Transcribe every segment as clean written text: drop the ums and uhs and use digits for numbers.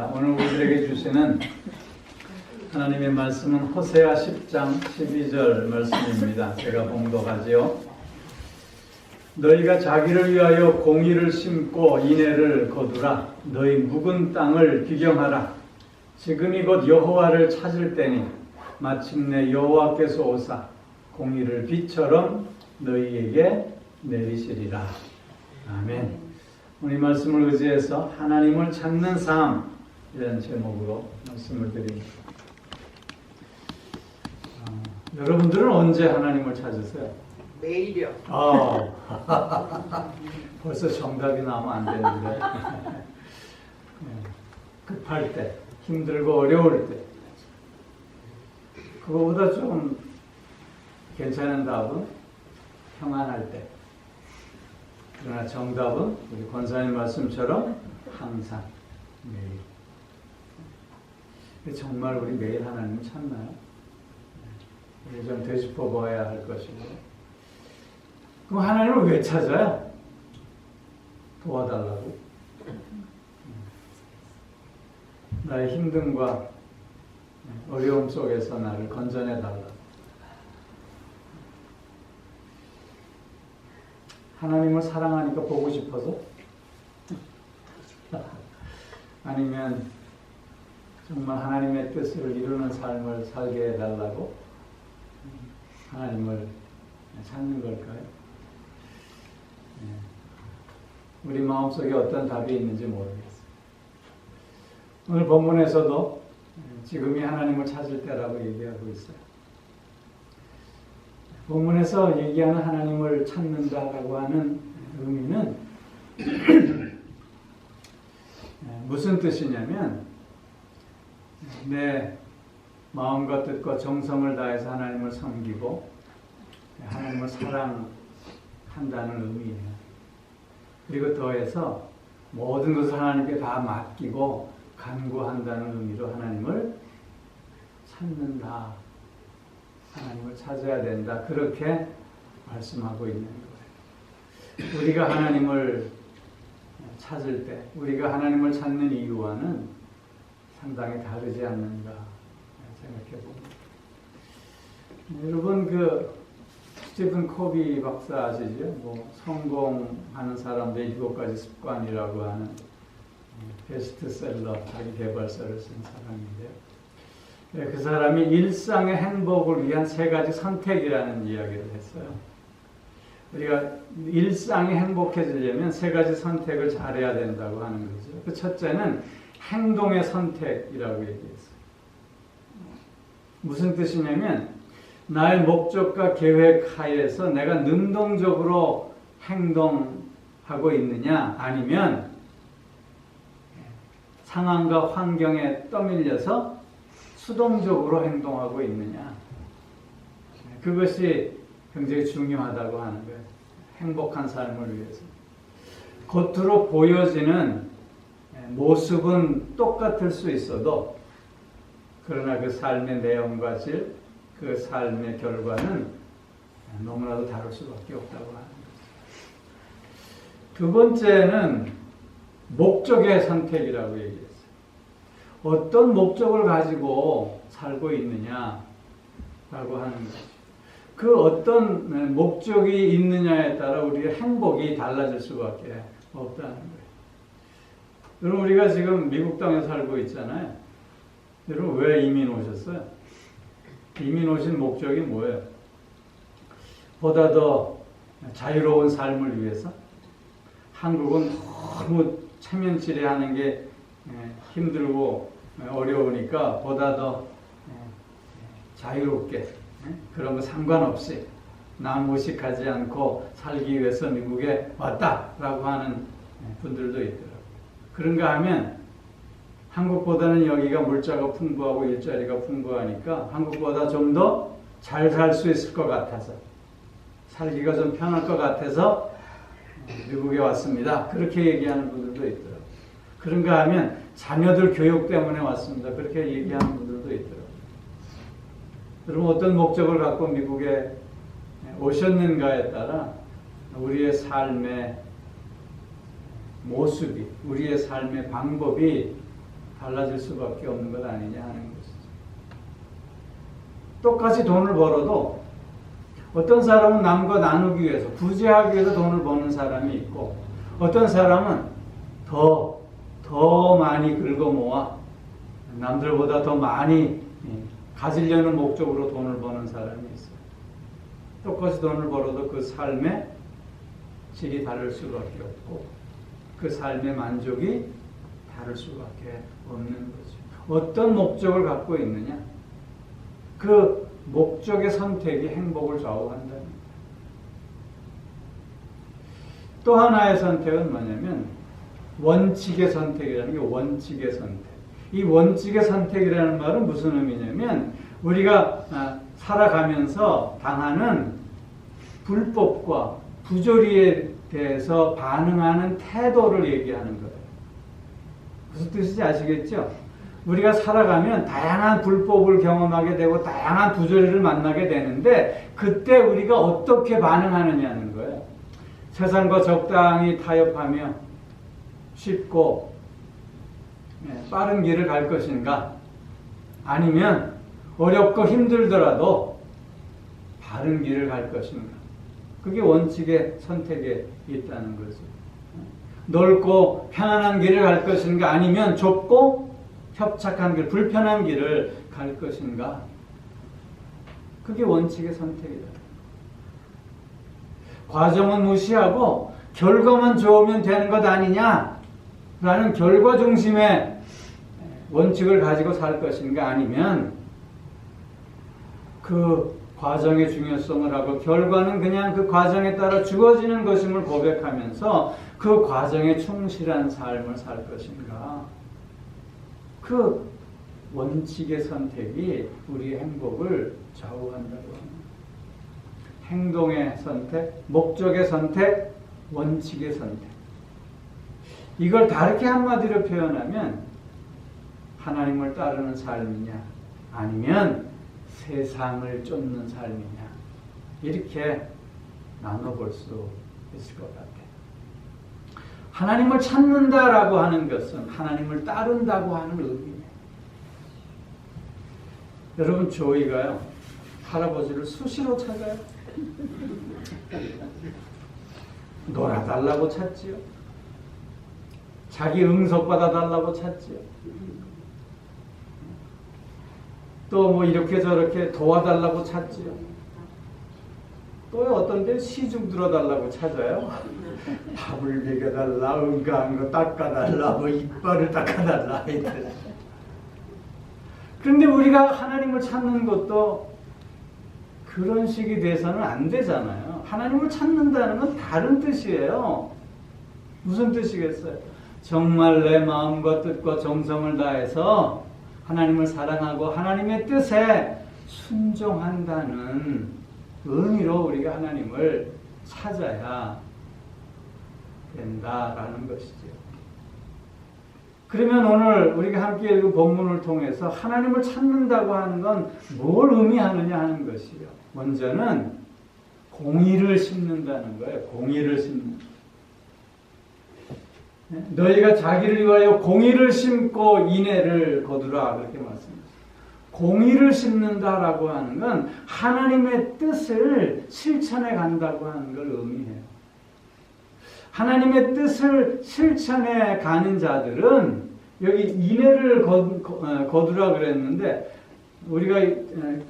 오늘 우리에게 주시는 하나님의 말씀은 호세아 10장 12절 말씀입니다. 제가 봉독하지요. 너희가 자기를 위하여 공의를 심고 인애를 거두라. 너희 묵은 땅을 기경하라. 지금이 곧 여호와를 찾을 때니 마침내 여호와께서 오사 공의를 비처럼 너희에게 내리시리라. 아멘. 오늘 이 말씀을 의지해서 하나님을 찾는 삶, 이런 제목으로 말씀을 드립니다. 여러분들은 언제 하나님을 찾으세요? 매일이요. 벌써 정답이 나오면 안 되는데. 급할 때, 힘들고 어려울 때. 그거보다 좀 괜찮은 답은 평안할 때. 그러나 정답은 우리 권사님 말씀처럼 항상 매일. 정말 우리 매일 하나님을 찾나요? 우리 좀 되짚어 봐야 할 것이고. 그럼 하나님을 왜 찾아요? 도와달라고. 나의 힘듦과 어려움 속에서 나를 건져내 달라고. 하나님을 사랑하니까 보고 싶어서? 아니면 정말 하나님의 뜻을 이루는 삶을 살게 해달라고 하나님을 찾는 걸까요? 우리 마음속에 어떤 답이 있는지 모르겠어요. 오늘 본문에서도 지금이 하나님을 찾을 때라고 얘기하고 있어요. 본문에서 얘기하는 하나님을 찾는다라고 하는 의미는 무슨 뜻이냐면 내 마음과 뜻과 정성을 다해서 하나님을 섬기고 하나님을 사랑한다는 의미예요. 그리고 더해서 모든 것을 하나님께 다 맡기고 간구한다는 의미로 하나님을 찾는다. 하나님을 찾아야 된다. 그렇게 말씀하고 있는 거예요. 우리가 하나님을 찾을 때, 우리가 하나님을 찾는 이유와는 상당히 다르지 않는가 생각해 봅니다. 여러분 스티븐 코비 박사 아시죠? 성공하는 사람들의 7가지 습관이라고 하는 베스트셀러 자기 개발서를 쓴 사람인데요. 그 사람이 일상의 행복을 위한 3가지 선택이라는 이야기를 했어요. 우리가 일상이 행복해지려면 3가지 선택을 잘해야 된다고 하는 거죠. 그 첫째는 행동의 선택이라고 얘기했어요. 무슨 뜻이냐면 나의 목적과 계획 하에서 내가 능동적으로 행동하고 있느냐 아니면 상황과 환경에 떠밀려서 수동적으로 행동하고 있느냐. 그것이 굉장히 중요하다고 하는 거예요. 행복한 삶을 위해서. 겉으로 보여지는 모습은 똑같을 수 있어도 그러나 그 삶의 내용과 질, 그 삶의 결과는 너무나도 다를 수밖에 없다고 하는 거죠. 두 번째는 목적의 선택이라고 얘기했어요. 어떤 목적을 가지고 살고 있느냐라고 하는 거죠. 그 어떤 목적이 있느냐에 따라 우리의 행복이 달라질 수밖에 없다는 거예요. 여러분 우리가 지금 미국 땅에 살고 있잖아요. 여러분 왜 이민 오셨어요? 이민 오신 목적이 뭐예요? 보다 더 자유로운 삶을 위해서? 한국은 너무 체면치레하는 게 힘들고 어려우니까 보다 더 자유롭게 그런 거 상관없이 남 의식하지 않고 살기 위해서 미국에 왔다라고 하는 분들도 있더라고요. 그런가 하면 한국보다는 여기가 물자가 풍부하고 일자리가 풍부하니까 한국보다 좀 더 잘 살 수 있을 것 같아서 살기가 좀 편할 것 같아서 미국에 왔습니다. 그렇게 얘기하는 분들도 있더라고요. 그런가 하면 자녀들 교육 때문에 왔습니다. 그렇게 얘기하는 분들도 있더라고요. 여러분 어떤 목적을 갖고 미국에 오셨는가에 따라 우리의 삶의 모습이, 우리의 삶의 방법이 달라질 수밖에 없는 것 아니냐 하는 것이죠. 똑같이 돈을 벌어도 어떤 사람은 남과 나누기 위해서, 부재하기 위해서 돈을 버는 사람이 있고, 어떤 사람은 더 많이 긁어 모아 남들보다 더 많이 가지려는 목적으로 돈을 버는 사람이 있어요. 똑같이 돈을 벌어도 그 삶의 질이 다를 수밖에 없고, 그 삶의 만족이 다를 수밖에 없는 거죠. 어떤 목적을 갖고 있느냐? 그 목적의 선택이 행복을 좌우한다는 거예요. 또 하나의 선택은 뭐냐면 원칙의 선택이라는 게 원칙의 선택. 이 원칙의 선택이라는 말은 무슨 의미냐면 우리가 살아가면서 당하는 불법과 부조리에 대해서 반응하는 태도를 얘기하는 거예요. 무슨 뜻인지 아시겠죠? 우리가 살아가면 다양한 불법을 경험하게 되고 다양한 부조리를 만나게 되는데 그때 우리가 어떻게 반응하느냐는 거예요. 세상과 적당히 타협하며 쉽고 빠른 길을 갈 것인가? 아니면 어렵고 힘들더라도 바른 길을 갈 것인가? 그게 원칙의 선택에 있다는 거죠. 넓고 편안한 길을 갈 것인가? 아니면 좁고 협착한 길, 불편한 길을 갈 것인가? 그게 원칙의 선택이다. 과정은 무시하고 결과만 좋으면 되는 것 아니냐라는 결과 중심의 원칙을 가지고 살 것인가? 아니면 그 과정의 중요성을 하고 결과는 그냥 그 과정에 따라 주어지는 것임을 고백하면서 그 과정에 충실한 삶을 살 것인가? 그 원칙의 선택이 우리의 행복을 좌우한다고 합니다. 행동의 선택, 목적의 선택, 원칙의 선택. 이걸 다르게 한마디로 표현하면 하나님을 따르는 삶이냐 아니면 세상을 쫓는 삶이냐 이렇게 나눠볼 수 있을 것 같아요. 하나님을 찾는다라고 하는 것은 하나님을 따른다고 하는 의미예요. 여러분 저희가요 할아버지를 수시로 찾아요. 놀아달라고 찾지요. 자기 응석받아 달라고 찾지요. 또 뭐 이렇게 저렇게 도와달라고 찾지요. 또 어떤 데 시중 들어달라고 찾아요. 밥을 먹여달라, 응가한 거 닦아달라, 뭐 이빨을 닦아달라. 그런데 우리가 하나님을 찾는 것도 그런 식이 돼서는 안 되잖아요. 하나님을 찾는다는 건 다른 뜻이에요. 무슨 뜻이겠어요? 정말 내 마음과 뜻과 정성을 다해서 하나님을 사랑하고 하나님의 뜻에 순종한다는 의미로 우리가 하나님을 찾아야 된다라는 것이죠. 그러면 오늘 우리가 함께 읽은 본문을 통해서 하나님을 찾는다고 하는 건 뭘 의미하느냐 하는 것이요. 먼저는 공의를 심는다는 거예요. 공의를 심는. 너희가 자기를 위하여 공의를 심고 인애를 거두라 그렇게 말씀합니다. 공의를 심는다라고 하는 건 하나님의 뜻을 실천해 간다고 하는 걸 의미해요. 하나님의 뜻을 실천해 가는 자들은 여기 인애를 거두라 그랬는데 우리가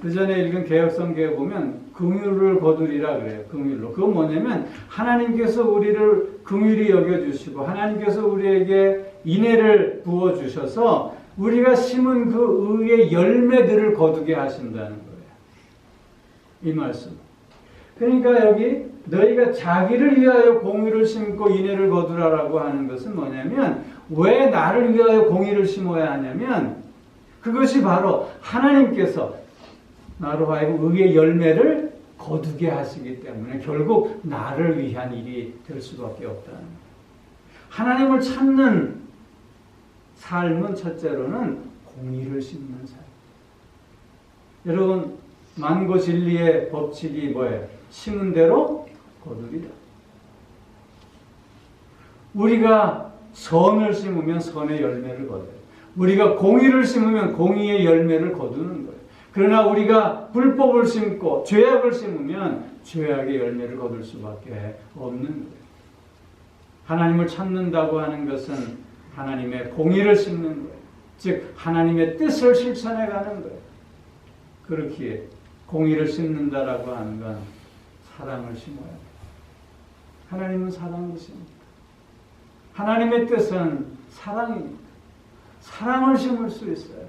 그 전에 읽은 개역성경에 보면 긍휼을 거두리라 그래요. 긍휼로. 그건 뭐냐면 하나님께서 우리를 긍휼히 여겨주시고 하나님께서 우리에게 인애를 부어주셔서 우리가 심은 그 의의 열매들을 거두게 하신다는 거예요. 이 말씀. 그러니까 여기 너희가 자기를 위하여 공의를 심고 인애를 거두라라고 하는 것은 뭐냐면 왜 나를 위하여 공의를 심어야 하냐면 그것이 바로 하나님께서 나로 하여금 의의 열매를 거두게 하시기 때문에 결국 나를 위한 일이 될 수밖에 없다는 거예요. 하나님을 찾는 삶은 첫째로는 공의를 심는 삶. 여러분 만고 진리의 법칙이 뭐예요? 심은 대로 거두리라. 우리가 선을 심으면 선의 열매를 거둬요. 우리가 공의를 심으면 공의의 열매를 거두는 거예요. 그러나 우리가 불법을 심고 죄악을 심으면 죄악의 열매를 거둘 수밖에 없는 거예요. 하나님을 찾는다고 하는 것은 하나님의 공의를 심는 거예요. 즉 하나님의 뜻을 실천해 가는 거예요. 그렇기에 공의를 심는다라고 하는 건 사랑을 심어야 돼요. 하나님은 사랑이십니다. 하나님의 뜻은 사랑입니다. 사랑을 심을 수 있어요.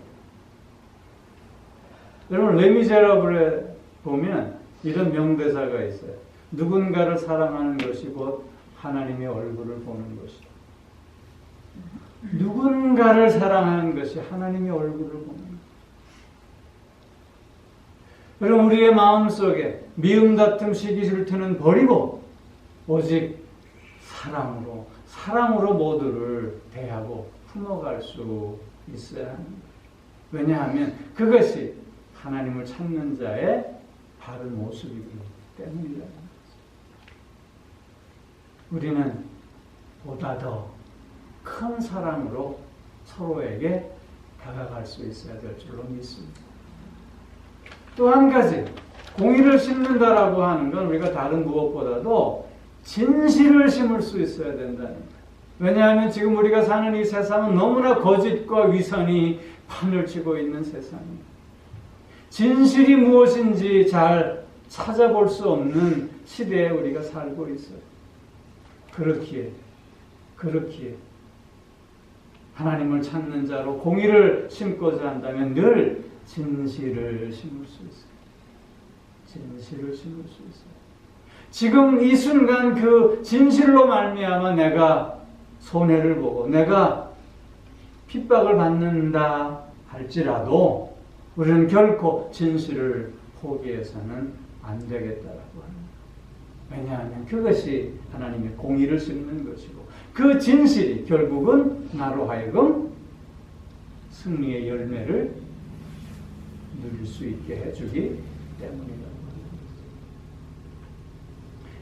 여러분 레미제라블에 보면 이런 명대사가 있어요. 누군가를 사랑하는 것이 곧 하나님의 얼굴을 보는 것이다. 누군가를 사랑하는 것이 하나님의 얼굴을 보는 것이다. 여러분 우리의 마음속에 미움, 다툼, 시기, 질투는 버리고 오직 사랑으로 모두를 대하고 품어갈 수 있어야 합니다. 왜냐하면 그것이 하나님을 찾는 자의 바른 모습이기 때문이다. 우리는 보다 더 큰 사랑으로 서로에게 다가갈 수 있어야 될 줄로 믿습니다. 또 한 가지, 공의를 심는다라고 하는 건 우리가 다른 무엇보다도 진실을 심을 수 있어야 된다는 거예요. 왜냐하면 지금 우리가 사는 이 세상은 너무나 거짓과 위선이 판을 치고 있는 세상입니다. 진실이 무엇인지 잘 찾아볼 수 없는 시대에 우리가 살고 있어요. 그렇기에 하나님을 찾는 자로 공의를 심고자 한다면 늘 진실을 심을 수 있어요. 진실을 심을 수 있어요. 지금 이 순간 그 진실로 말미암아 내가 손해를 보고 내가 핍박을 받는다 할지라도 우리는 결코 진실을 포기해서는 안 되겠다라고 합니다. 왜냐하면 그것이 하나님의 공의를 심는 것이고 그 진실이 결국은 나로 하여금 승리의 열매를 누릴 수 있게 해주기 때문이다.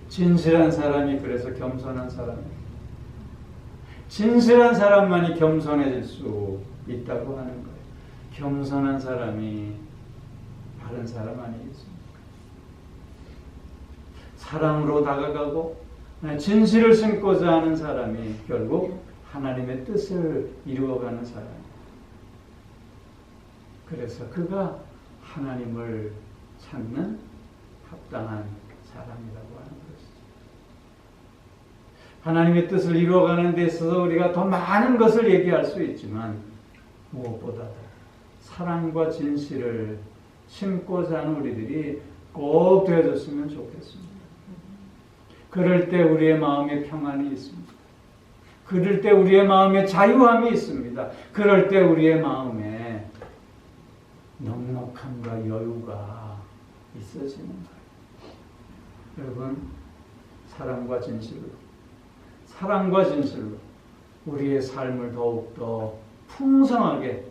진실한 사람이 그래서 겸손한 사람입니다. 진실한 사람만이 겸손해질 수 있다고 하는 거예요. 겸손한 사람이 바른 사람 아니겠습니까? 사랑으로 다가가고 진실을 심고자 하는 사람이 결국 하나님의 뜻을 이루어가는 사람이에요. 그래서 그가 하나님을 찾는 합당한 사람이라고 하는 것이죠. 하나님의 뜻을 이루어가는 데 있어서 우리가 더 많은 것을 얘기할 수 있지만 무엇보다도 사랑과 진실을 심고자 하는 우리들이 꼭 되어졌으면 좋겠습니다. 그럴 때 우리의 마음에 평안이 있습니다. 그럴 때 우리의 마음에 자유함이 있습니다. 그럴 때 우리의 마음에 넉넉함과 여유가 있어지는 거예요. 여러분, 사랑과 진실로 우리의 삶을 더욱더 풍성하게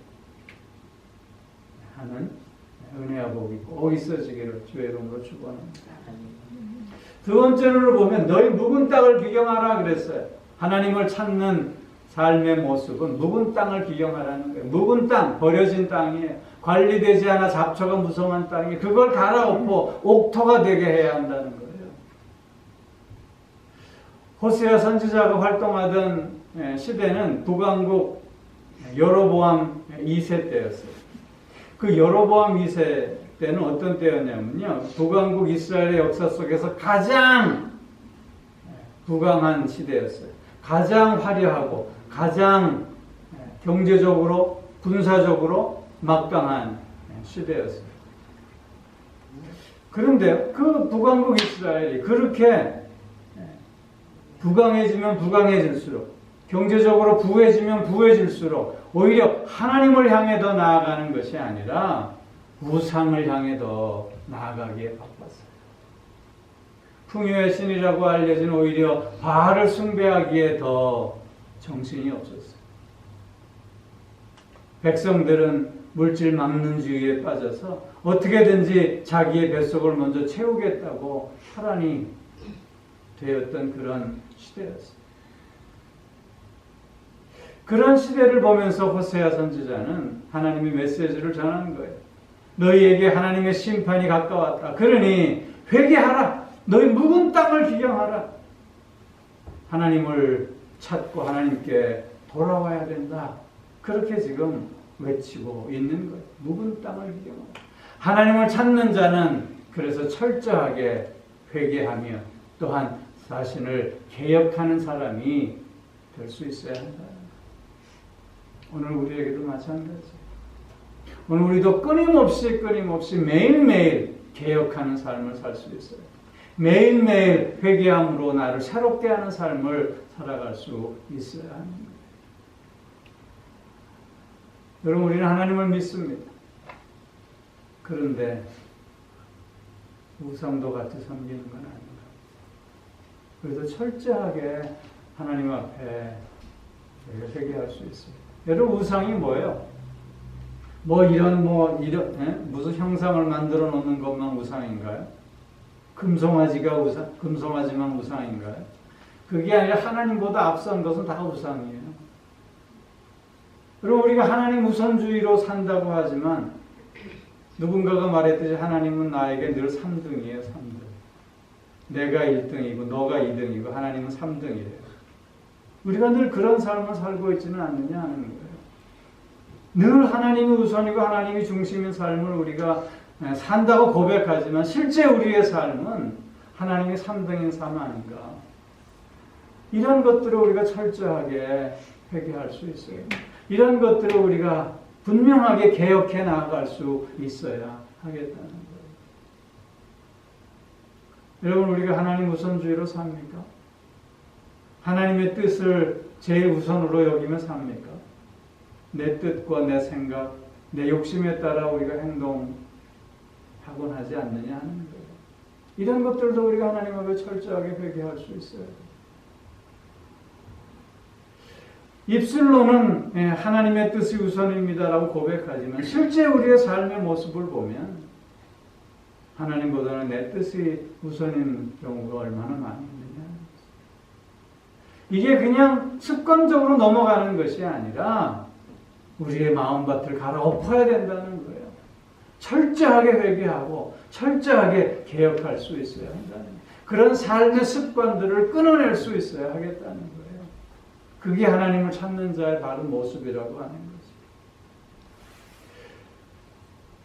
하는 은혜와 복이 꼭 있어지기를 주의 이름으로 축원합니다. 두 번째로 보면 너희 묵은 땅을 비경하라 그랬어요. 하나님을 찾는 삶의 모습은 묵은 땅을 비경하라는 거예요. 묵은 땅, 버려진 땅이에요. 관리되지 않아 잡초가 무성한 땅이에요. 그걸 갈아엎고 옥토가 되게 해야 한다는 거예요. 호세아 선지자가 활동하던 시대는 북왕국 여로보암 2세 때였어요. 그 여로보암 2세 때는 어떤 때였냐면요. 북왕국 이스라엘의 역사 속에서 가장 부강한 시대였어요. 가장 화려하고 가장 경제적으로 군사적으로 막강한 시대였어요. 그런데 그 북왕국 이스라엘이 그렇게 부강해지면 부강해질수록 경제적으로 부해지면 부해질수록 오히려 하나님을 향해 더 나아가는 것이 아니라 우상을 향해 더 나아가기에 바빴어요. 풍요의 신이라고 알려진 오히려 바알을 숭배하기에 더 정신이 없었어요. 백성들은 물질 막는주의에 빠져서 어떻게든지 자기의 뱃속을 먼저 채우겠다고 혈안이 되었던 그런 시대였어요. 그런 시대를 보면서 호세아 선지자는 하나님의 메시지를 전하는 거예요. 너희에게 하나님의 심판이 가까웠다. 그러니 회개하라. 너희 묵은 땅을 기경하라. 하나님을 찾고 하나님께 돌아와야 된다. 그렇게 지금 외치고 있는 거예요. 묵은 땅을 기경하라. 하나님을 찾는 자는 그래서 철저하게 회개하며 또한 자신을 개혁하는 사람이 될 수 있어야 한다. 오늘 우리에게도 마찬가지예요. 오늘 우리도 끊임없이 매일매일 개혁하는 삶을 살 수 있어요. 매일매일 회개함으로 나를 새롭게 하는 삶을 살아갈 수 있어야 합니다. 여러분, 우리는 하나님을 믿습니다. 그런데 우상도 같이 섬기는 건 아닙니다. 그래서 철저하게 하나님 앞에 회개할 수 있어요. 여러분, 우상이 뭐예요? 무슨 형상을 만들어 놓는 것만 우상인가요? 금송아지만 우상인가요? 그게 아니라 하나님보다 앞선 것은 다 우상이에요. 그리고 우리가 하나님 우선주의로 산다고 하지만 누군가가 말했듯이 하나님은 나에게 늘 3등이에요. 3등. 내가 1등이고 너가 2등이고 하나님은 3등이에요. 우리가 늘 그런 삶을 살고 있지는 않느냐 하는 거예요. 늘 하나님이 우선이고 하나님이 중심인 삶을 우리가 산다고 고백하지만 실제 우리의 삶은 하나님이 3등인 삶 아닌가. 이런 것들을 우리가 철저하게 회개할 수 있어요. 이런 것들을 우리가 분명하게 개혁해 나아갈 수 있어야 하겠다는 거예요. 여러분, 우리가 하나님 우선주의로 삽니까? 하나님의 뜻을 제일 우선으로 여기며 삽니까? 내 뜻과 내 생각, 내 욕심에 따라 우리가 행동하곤 하지 않느냐 하는 거예요. 이런 것들도 우리가 하나님 앞에 철저하게 회개할 수 있어요. 입술로는 하나님의 뜻이 우선입니다라고 고백하지만 실제 우리의 삶의 모습을 보면 하나님보다는 내 뜻이 우선인 경우가 얼마나 많이 있느냐. 이게 그냥 습관적으로 넘어가는 것이 아니라 우리의 마음밭을 갈아엎어야 된다는 거예요. 철저하게 회개하고 철저하게 개혁할 수 있어야 한다는 거예요. 그런 삶의 습관들을 끊어낼 수 있어야 하겠다는 거예요. 그게 하나님을 찾는 자의 바른 모습이라고 하는 거죠.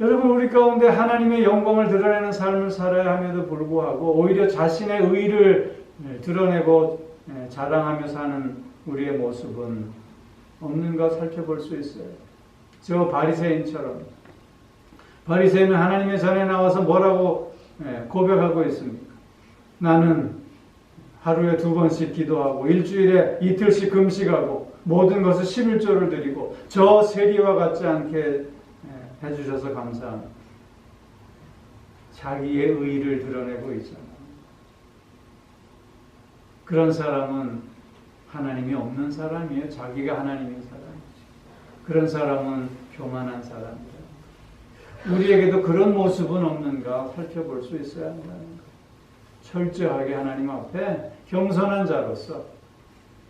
여러분, 우리 가운데 하나님의 영광을 드러내는 삶을 살아야 함에도 불구하고 오히려 자신의 의를 드러내고 자랑하며 사는 우리의 모습은 없는가 살펴볼 수 있어요. 저 바리새인처럼. 바리새인은 하나님의 전에 나와서 뭐라고 고백하고 있습니까? 나는 하루에 2번씩 기도하고 일주일에 이틀씩 금식하고 모든 것을 11조를 드리고 저 세리와 같지 않게 해주셔서 감사합니다. 자기의 의를 드러내고 있잖아요. 그런 사람은 하나님이 없는 사람이에요. 자기가 하나님인 사람이죠. 그런 사람은 교만한 사람이에요. 우리에게도 그런 모습은 없는가 살펴볼 수 있어야 한다는 거예요. 철저하게 하나님 앞에 겸손한 자로서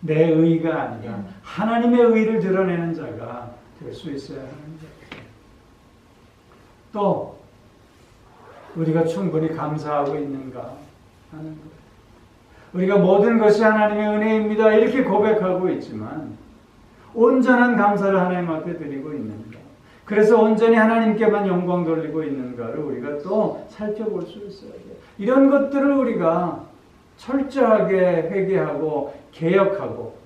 내 의가 아니라 하나님의 의를 드러내는 자가 될 수 있어야 하는 거예요. 또 우리가 충분히 감사하고 있는가 하는 거예요. 우리가 모든 것이 하나님의 은혜입니다 이렇게 고백하고 있지만 온전한 감사를 하나님 앞에 드리고 있는가, 그래서 온전히 하나님께만 영광 돌리고 있는가를 우리가 또 살펴볼 수 있어야 돼요. 이런 것들을 우리가 철저하게 회개하고 개혁하고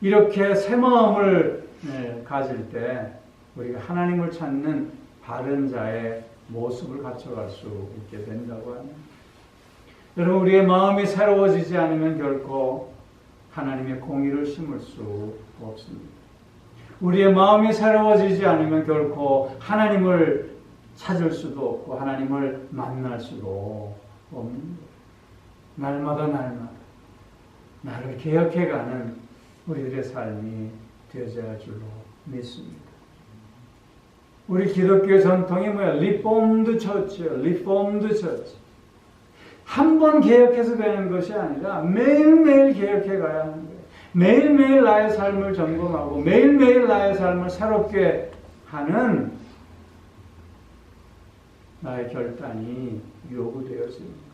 이렇게 새 마음을 가질 때 우리가 하나님을 찾는 바른 자의 모습을 갖춰갈 수 있게 된다고 합니다. 여러분, 우리의 마음이 새로워지지 않으면 결코 하나님의 공의를 심을 수 없습니다. 우리의 마음이 새로워지지 않으면 결코 하나님을 찾을 수도 없고 하나님을 만날 수도 없는 거예요. 날마다 나를 개혁해가는 우리들의 삶이 되어야 할 줄로 믿습니다. 우리 기독교 전통이 뭐야? 리폼드 처치예요. 리폼드 처치. 한 번 개혁해서 되는 것이 아니라 매일매일 개혁해 가야 하는 거예요. 매일매일 나의 삶을 점검하고 매일매일 나의 삶을 새롭게 하는 나의 결단이 요구되어집니다.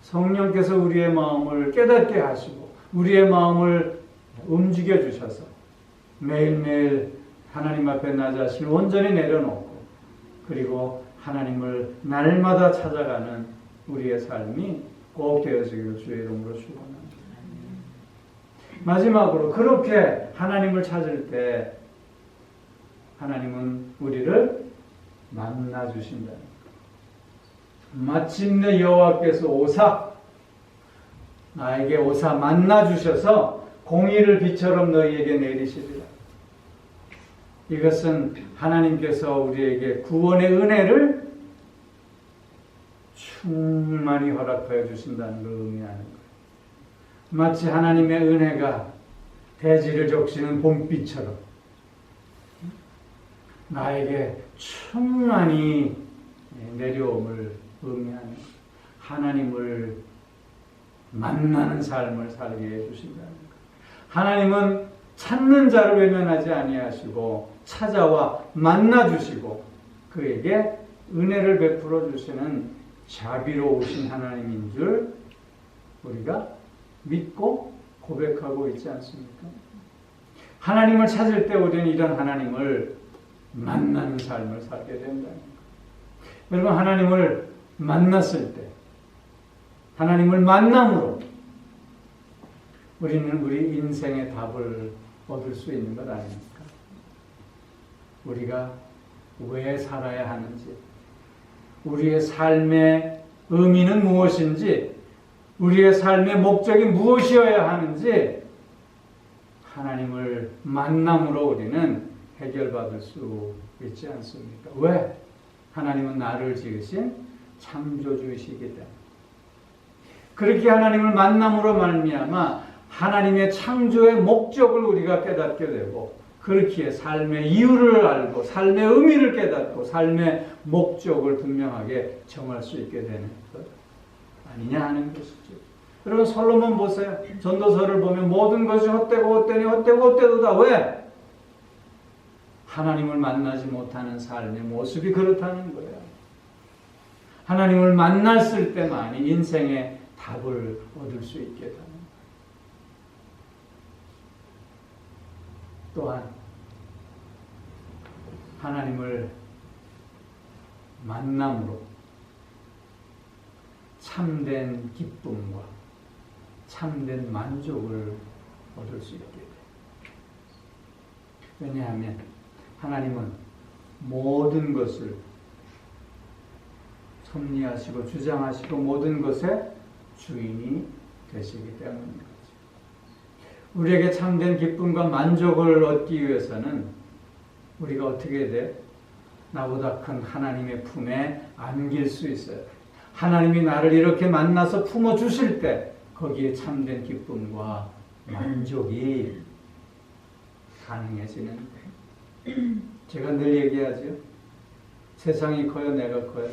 성령께서 우리의 마음을 깨닫게 하시고 우리의 마음을 움직여 주셔서 매일매일 하나님 앞에 나 자신을 온전히 내려놓고 그리고 하나님을 날마다 찾아가는 우리의 삶이 꼭 되어지기를 주의 이름으로 축원합니다. 마지막으로 그렇게 하나님을 찾을 때 하나님은 우리를 만나 주신다. 마침내 여호와께서 오사 나에게 오사 만나 주셔서 공의를 비처럼 너희에게 내리시리라. 이것은 하나님께서 우리에게 구원의 은혜를 충만히 허락하여 주신다는 걸 의미하는 거예요. 마치 하나님의 은혜가 대지를 적시는 봄비처럼 나에게 충만히 내려옴을 의미하는 하나님을 만나는 삶을 살게 해주신다는 것. 하나님은 찾는 자를 외면하지 아니하시고 찾아와 만나주시고 그에게 은혜를 베풀어 주시는 자비로우신 하나님인 줄 우리가 믿고 고백하고 있지 않습니까? 하나님을 찾을 때 우리는 이런 하나님을 만나는 삶을 살게 된다는 것. 여러분, 하나님을 만났을 때 하나님을 만남으로 우리는 우리 인생의 답을 얻을 수 있는 것 아닙니까? 우리가 왜 살아야 하는지, 우리의 삶의 의미는 무엇인지, 우리의 삶의 목적이 무엇이어야 하는지 하나님을 만남으로 우리는 해결받을 수 있지 않습니까? 왜? 하나님은 나를 지으신 창조주이시기 때문에. 그렇게 하나님을 만남으로 말미암아 하나님의 창조의 목적을 우리가 깨닫게 되고 그렇기에 삶의 이유를 알고 삶의 의미를 깨닫고 삶의 목적을 분명하게 정할 수 있게 되는 것 아니냐 하는 것이죠. 여러분, 솔로몬 보세요. 전도서를 보면 모든 것이 헛되고 헛되니 헛되고 헛되도다. 왜? 하나님을 만나지 못하는 삶의 모습이 그렇다는 거예요. 하나님을 만났을 때만이 인생의 답을 얻을 수 있게 되는 거예요. 또한 하나님을 만남으로 참된 기쁨과 참된 만족을 얻을 수 있게 돼요. 왜냐하면 하나님은 모든 것을 섭리하시고 주장하시고 모든 것의 주인이 되시기 때문입니다. 우리에게 참된 기쁨과 만족을 얻기 위해서는 우리가 어떻게 돼? 나보다 큰 하나님의 품에 안길 수 있어요. 하나님이 나를 이렇게 만나서 품어주실 때 거기에 참된 기쁨과 만족이 가능해지는 거예요. 제가 늘 얘기하죠. 세상이 커요? 내가 커요?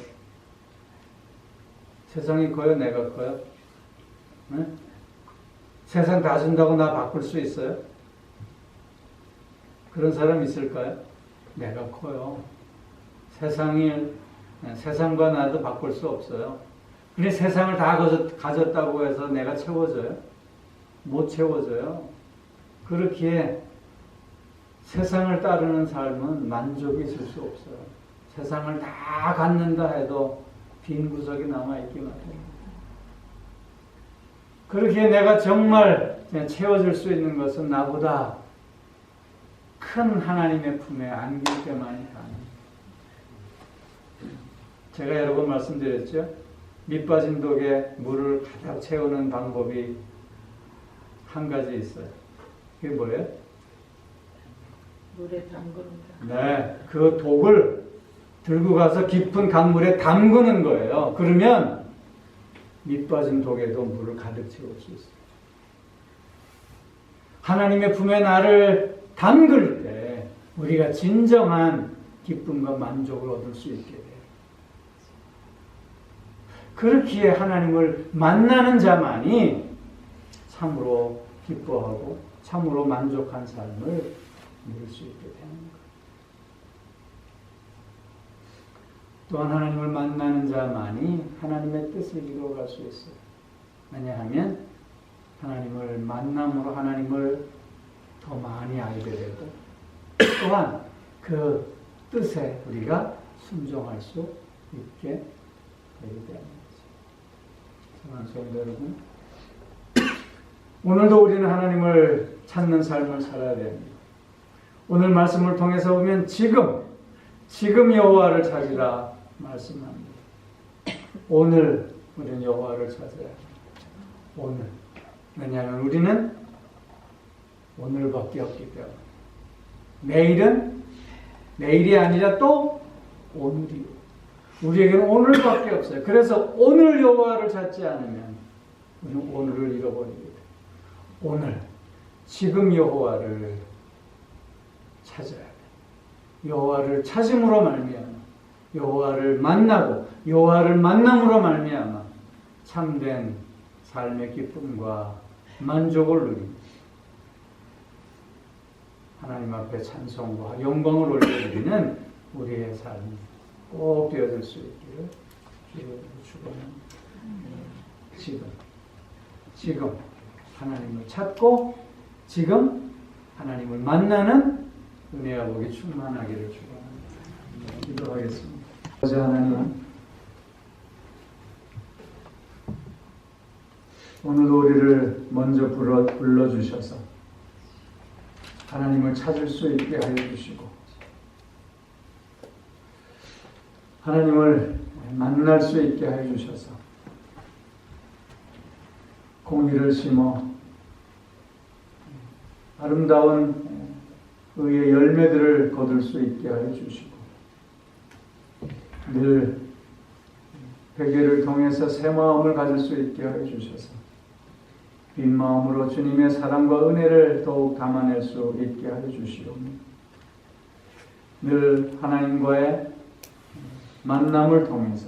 세상이 커요? 내가 커요? 네? 세상 다 준다고 나 바꿀 수 있어요? 그런 사람 있을까요? 내가 커요. 세상과 나도 바꿀 수 없어요. 근데 세상을 다 가졌다고 해서 내가 채워져요? 못 채워져요. 그렇기에 세상을 따르는 삶은 만족이 있을 수 없어요. 세상을 다 갖는다 해도 빈 구석이 남아있기 마련입니다. 그렇게 내가 정말 채워줄 수 있는 것은 나보다 큰 하나님의 품에 안길 때만이 가능합니다. 제가 여러 번 말씀드렸죠. 밑 빠진 독에 물을 가득 채우는 방법이 한 가지 있어요. 그게 뭐예요? 물에 담그는 거. 네, 그 독을 들고 가서 깊은 강물에 담그는 거예요. 그러면 밑 빠진 독에도 물을 가득 채울 수 있어요. 하나님의 품에 나를 담글 때 우리가 진정한 기쁨과 만족을 얻을 수 있게 돼요. 그렇기에 하나님을 만나는 자만이 참으로 기뻐하고 참으로 만족한 삶을 누릴 수 있게 되는 거예요. 또한 하나님을 만나는 자만이 하나님의 뜻을 이루어갈 수 있어요. 왜냐하면 하나님을 만남으로 하나님을 더 많이 알게 되고 또한 그 뜻에 우리가 순종할 수 있게 되기 때문이죠. 사랑하는 성도 여러분, 오늘도 우리는 하나님을 찾는 삶을 살아야 됩니다. 오늘 말씀을 통해서 보면 지금 여호와를 찾으라 말씀합니다. 오늘 우리는 여호와를 찾아야 합니다. 오늘. 왜냐하면 우리는 오늘밖에 없기 때문에. 내일이 아니라 또 오늘이요. 우리에게는 오늘밖에 없어요. 그래서 오늘 여호와를 찾지 않으면 우리는 오늘을 잃어버리게 돼요. 오늘, 지금 여호와를 찾아야 돼요. 여호와를 찾음으로 말미암아 여호와를 만나고 여호와를 만남으로 말미암아 참된 삶의 기쁨과 만족을 누립니다. 하나님 앞에 찬송과 영광을 올려드리는 우리의 삶이 꼭 되어질 수 있기를 주님으로 축원합니다. 지금 하나님을 찾고 지금 하나님을 만나는 은혜와 복이 충만하기를 축원합니다. 기도하겠습니다. 아버지 하나님, 오늘도 우리를 먼저 불러주셔서 하나님을 찾을 수 있게 하여 주시고 하나님을 만날 수 있게 하여 주셔서 공의를 심어 아름다운 의의 열매들을 거둘 수 있게 하여 주시고 늘 회개를 통해서 새 마음을 가질 수 있게 하여 주셔서 빈 마음으로 주님의 사랑과 은혜를 더욱 담아낼 수 있게 하여 주시옵니. 늘 하나님과의 만남을 통해서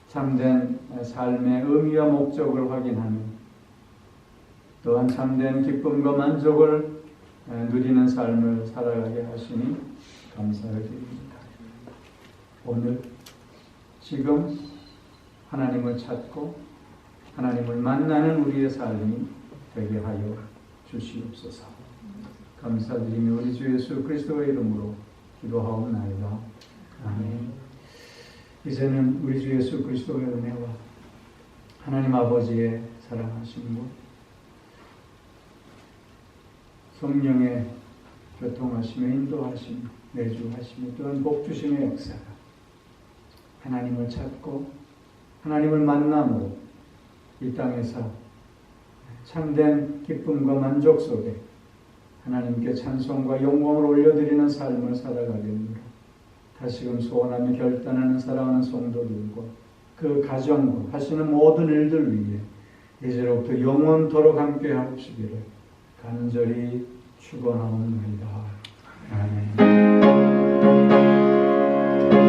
참된 삶의 의미와 목적을 확인하며 또한 참된 기쁨과 만족을 누리는 삶을 살아가게 하시니 감사를 드립니다. 오늘 지금 하나님을 찾고 하나님을 만나는 우리의 삶이 되게 하여 주시옵소서. 감사드리며 우리 주 예수 그리스도의 이름으로 기도하옵나이다. 아멘. 이제는 우리 주 예수 그리스도의 은혜와 하나님 아버지의 사랑하심과 성령의 교통하시며 인도하시며 내주하시며 또한 복주심의 역사가 하나님을 찾고 하나님을 만남으로 이 땅에서 참된 기쁨과 만족 속에 하나님께 찬송과 영광을 올려드리는 삶을 살아가게 됩니다. 다시금 소원하며 결단하는 사랑하는 성도들과 그 가정과 하시는 모든 일들 위에 이제로부터 영원토록 함께 하시기를 간절히 축원하옵나이다. 아멘.